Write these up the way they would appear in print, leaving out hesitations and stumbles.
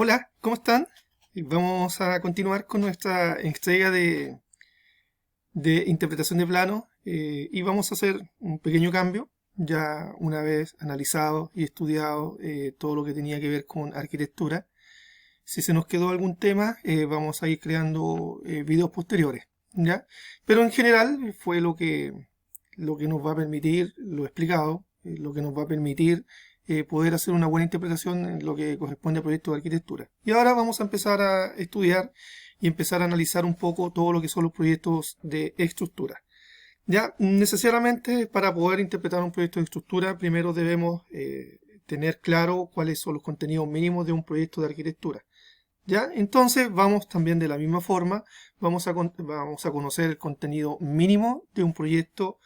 Hola, ¿cómo están? Y vamos a continuar con nuestra entrega de interpretación de plano y vamos a hacer un pequeño cambio, ya una vez analizado y estudiado todo lo que tenía que ver con arquitectura. Si se nos quedó algún tema, vamos a ir creando videos posteriores, ¿ya? Pero en general fue lo que nos va a permitir, lo explicado, lo que nos va a permitir poder hacer una buena interpretación en lo que corresponde al proyecto de arquitectura. Y ahora vamos a empezar a estudiar y empezar a analizar un poco todo lo que son los proyectos de estructura. Ya, necesariamente para poder interpretar un proyecto de estructura, primero debemos tener claro cuáles son los contenidos mínimos de un proyecto de arquitectura. ¿Ya? Entonces vamos también de la misma forma, vamos a conocer el contenido mínimo de un proyecto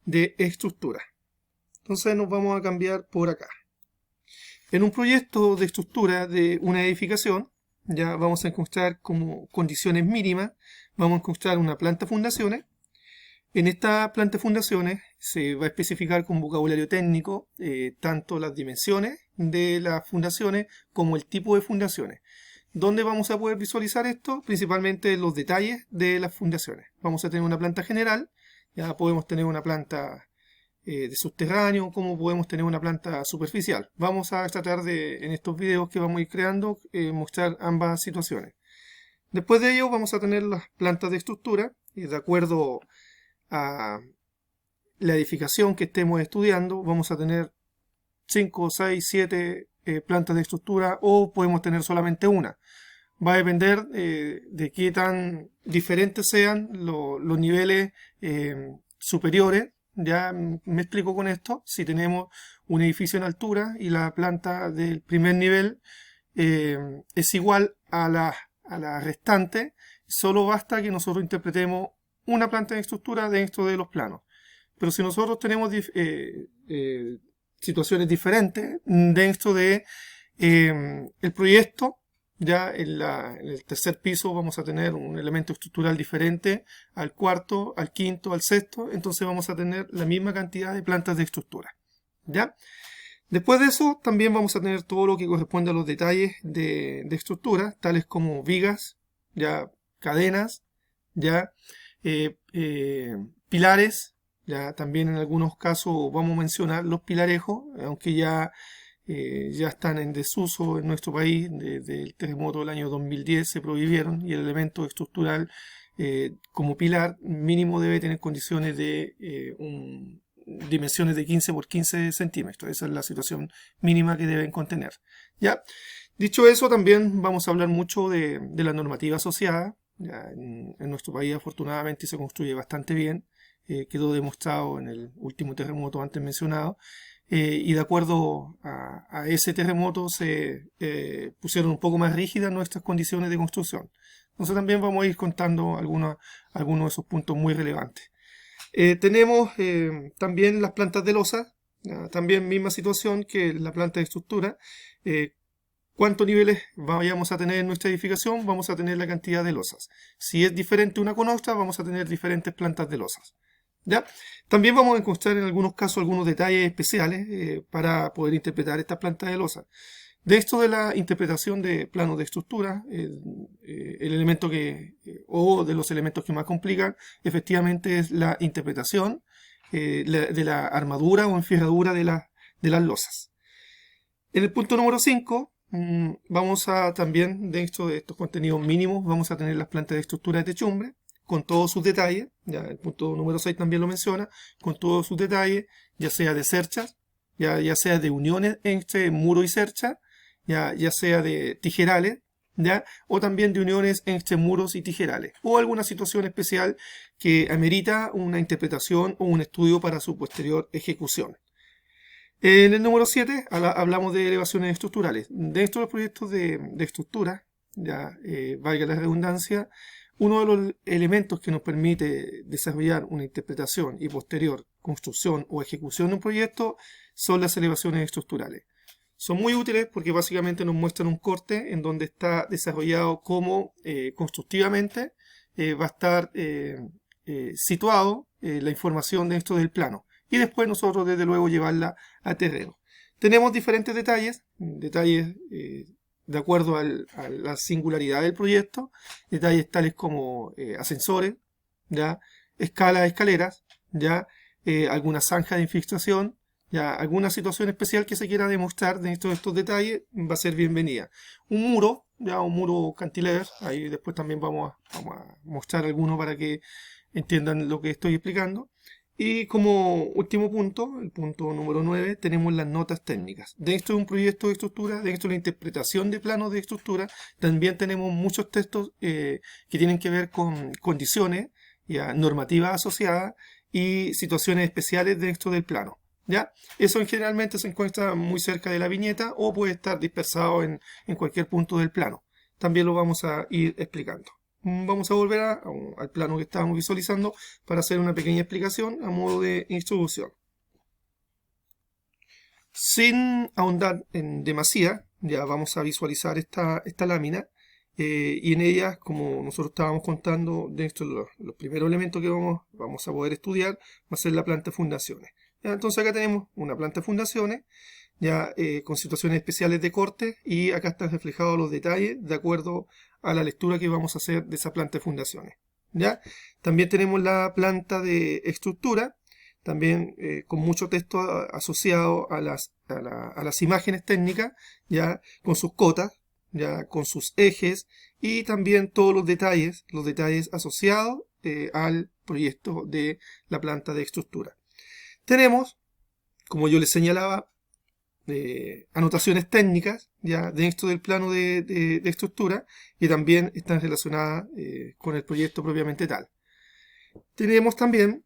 de estructura. Entonces nos vamos a cambiar por acá. En un proyecto de estructura de una edificación, ya vamos a encontrar como condiciones mínimas, vamos a encontrar una planta fundaciones. En esta planta de fundaciones se va a especificar con vocabulario técnico tanto las dimensiones de las fundaciones como el tipo de fundaciones. ¿Dónde vamos a poder visualizar esto? Principalmente los detalles de las fundaciones. Vamos a tener una planta general, ya podemos tener una planta de subterráneo, como podemos tener una planta superficial. Vamos a tratar de, en estos videos que vamos a ir creando, mostrar ambas situaciones. Después de ello vamos a tener las plantas de estructura, y de acuerdo a la edificación que estemos estudiando, vamos a tener 5, 6, 7 plantas de estructura o podemos tener solamente una. Va a depender de qué tan diferentes sean los niveles superiores. Ya me explico con esto. Si tenemos un edificio en altura y la planta del primer nivel es igual a la restante, solo basta que nosotros interpretemos una planta de estructura dentro de los planos. Pero si nosotros tenemos situaciones diferentes dentro de el proyecto, ya en el tercer piso vamos a tener un elemento estructural diferente al cuarto, al quinto, al sexto, entonces vamos a tener la misma cantidad de plantas de estructura. ¿Ya? Después de eso también vamos a tener todo lo que corresponde a los detalles de estructura, tales como vigas, ya cadenas, ya pilares, ya también en algunos casos vamos a mencionar los pilarejos, aunque ya están en desuso en nuestro país. Desde el terremoto del año 2010 se prohibieron y el elemento estructural como pilar mínimo debe tener condiciones de dimensiones de 15 por 15 centímetros. Esa es la situación mínima que deben contener. ¿Ya? Dicho eso, también vamos a hablar mucho de la normativa asociada. Ya en nuestro país afortunadamente se construye bastante bien. Quedó demostrado en el último terremoto antes mencionado. Y de acuerdo a ese terremoto se pusieron un poco más rígidas nuestras condiciones de construcción. Entonces también vamos a ir contando algunos de esos puntos muy relevantes. Tenemos también las plantas de losa, también misma situación que la planta de estructura. ¿Cuántos niveles vayamos a tener en nuestra edificación? Vamos a tener la cantidad de losas. Si es diferente una con otra, vamos a tener diferentes plantas de losas. ¿Ya? También vamos a encontrar en algunos casos algunos detalles especiales para poder interpretar estas plantas de losa. De esto de la interpretación de planos de estructura, el elemento o de los elementos que más complican, efectivamente es la interpretación de la armadura o enferradura de las losas. En el punto número 5, vamos a también, dentro de estos contenidos mínimos, vamos a tener las plantas de estructura de techumbre, con todos sus detalles, ya el punto número 6 también lo menciona, con todos sus detalles, ya sea de cerchas, ya sea de uniones entre muro y cercha, ya sea de tijerales, ¿ya? O también de uniones entre muros y tijerales, o alguna situación especial que amerita una interpretación o un estudio para su posterior ejecución. En el número 7 hablamos de elevaciones estructurales. Dentro de los proyectos de estructura, ya valga la redundancia, uno de los elementos que nos permite desarrollar una interpretación y posterior construcción o ejecución de un proyecto son las elevaciones estructurales. Son muy útiles porque básicamente nos muestran un corte en donde está desarrollado cómo constructivamente va a estar situado la información dentro del plano. Y después nosotros desde luego llevarla a terreno. Tenemos diferentes detalles de acuerdo a la singularidad del proyecto, detalles tales como ascensores, ¿ya? Escalas, escaleras, ¿ya? Alguna zanja de infiltración, ya alguna situación especial que se quiera demostrar dentro de estos detalles va a ser bienvenida. Un muro, ya un muro cantilever, ahí después también vamos a mostrar alguno para que entiendan lo que estoy explicando. Y como último punto, el punto número 9, tenemos las notas técnicas. Dentro de un proyecto de estructura, dentro de la interpretación de planos de estructura, también tenemos muchos textos que tienen que ver con condiciones, ya, normativas asociadas y situaciones especiales dentro del plano. ¿Ya? Eso generalmente se encuentra muy cerca de la viñeta o puede estar dispersado en cualquier punto del plano. También lo vamos a ir explicando. Vamos a volver al plano que estábamos visualizando para hacer una pequeña explicación a modo de introducción. Sin ahondar en demasía, ya vamos a visualizar esta lámina y en ella, como nosotros estábamos contando, dentro de los primeros elementos que vamos a poder estudiar, va a ser la planta de fundaciones. ¿Ya? Entonces acá tenemos una planta de fundaciones, ya con situaciones especiales de corte, y acá están reflejados los detalles de acuerdo a la lectura que vamos a hacer de esa planta de fundaciones. ¿Ya? También tenemos la planta de estructura, también con mucho texto asociado a las imágenes técnicas, ya con sus cotas, ya con sus ejes y también todos los detalles asociados al proyecto de la planta de estructura. Tenemos, como yo les señalaba, anotaciones técnicas ya dentro del plano de estructura que también están relacionadas con el proyecto propiamente tal. Tenemos también,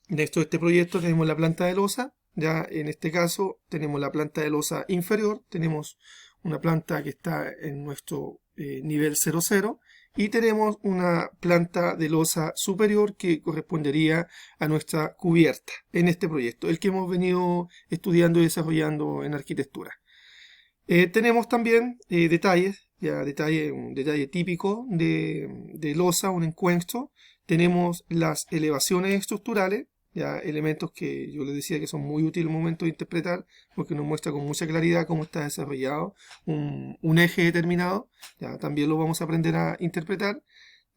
dentro de este proyecto tenemos la planta de losa, ya en este caso tenemos la planta de losa inferior, tenemos una planta que está en nuestro nivel 00 y tenemos una planta de losa superior que correspondería a nuestra cubierta en este proyecto, el que hemos venido estudiando y desarrollando en arquitectura. Tenemos también detalles, un detalle típico de losa, un encuentro. Tenemos las elevaciones estructurales, ya elementos que yo les decía que son muy útiles al momento de interpretar, porque nos muestra con mucha claridad cómo está desarrollado un eje determinado. Ya también lo vamos a aprender a interpretar.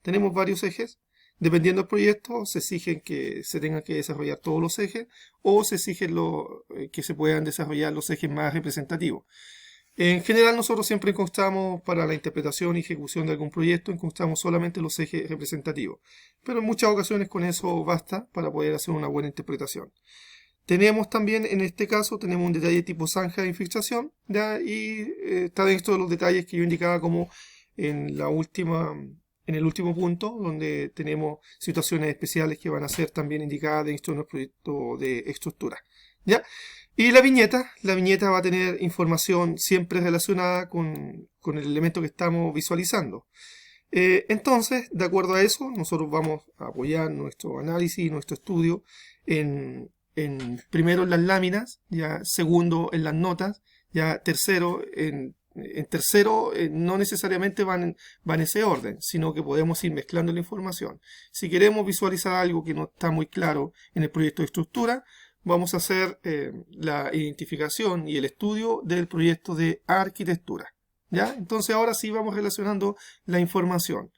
Tenemos varios ejes. Dependiendo del proyecto, se exigen que se tengan que desarrollar todos los ejes o se exigen que se puedan desarrollar los ejes más representativos. En general nosotros siempre encontramos para la interpretación y ejecución de algún proyecto, encontramos solamente los ejes representativos, pero en muchas ocasiones con eso basta para poder hacer una buena interpretación. Tenemos también, en este caso, tenemos un detalle tipo zanja de infiltración, ¿ya? Y está dentro de los detalles que yo indicaba como en el último punto, donde tenemos situaciones especiales que van a ser también indicadas dentro de nuestro proyecto de estructura, ¿ya? Y la viñeta va a tener información siempre relacionada con el elemento que estamos visualizando. Entonces, de acuerdo a eso, nosotros vamos a apoyar nuestro análisis y nuestro estudio primero en las láminas, ya segundo en las notas, ya tercero en tercero no necesariamente van en ese orden, sino que podemos ir mezclando la información. Si queremos visualizar algo que no está muy claro en el proyecto de estructura, vamos a hacer la identificación y el estudio del proyecto de arquitectura. ¿Ya? Entonces ahora sí vamos relacionando la información.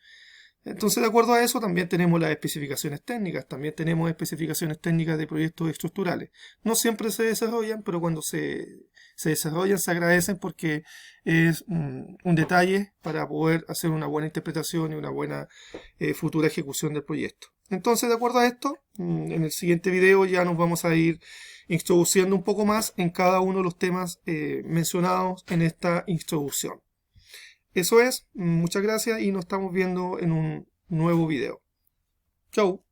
Entonces, de acuerdo a eso, también tenemos las especificaciones técnicas. También tenemos especificaciones técnicas de proyectos estructurales. No siempre se desarrollan, pero cuando se desarrollan se agradecen porque es un detalle para poder hacer una buena interpretación y una buena futura ejecución del proyecto. Entonces, de acuerdo a esto, en el siguiente video ya nos vamos a ir introduciendo un poco más en cada uno de los temas mencionados en esta introducción. Eso es, muchas gracias y nos estamos viendo en un nuevo video. Chau.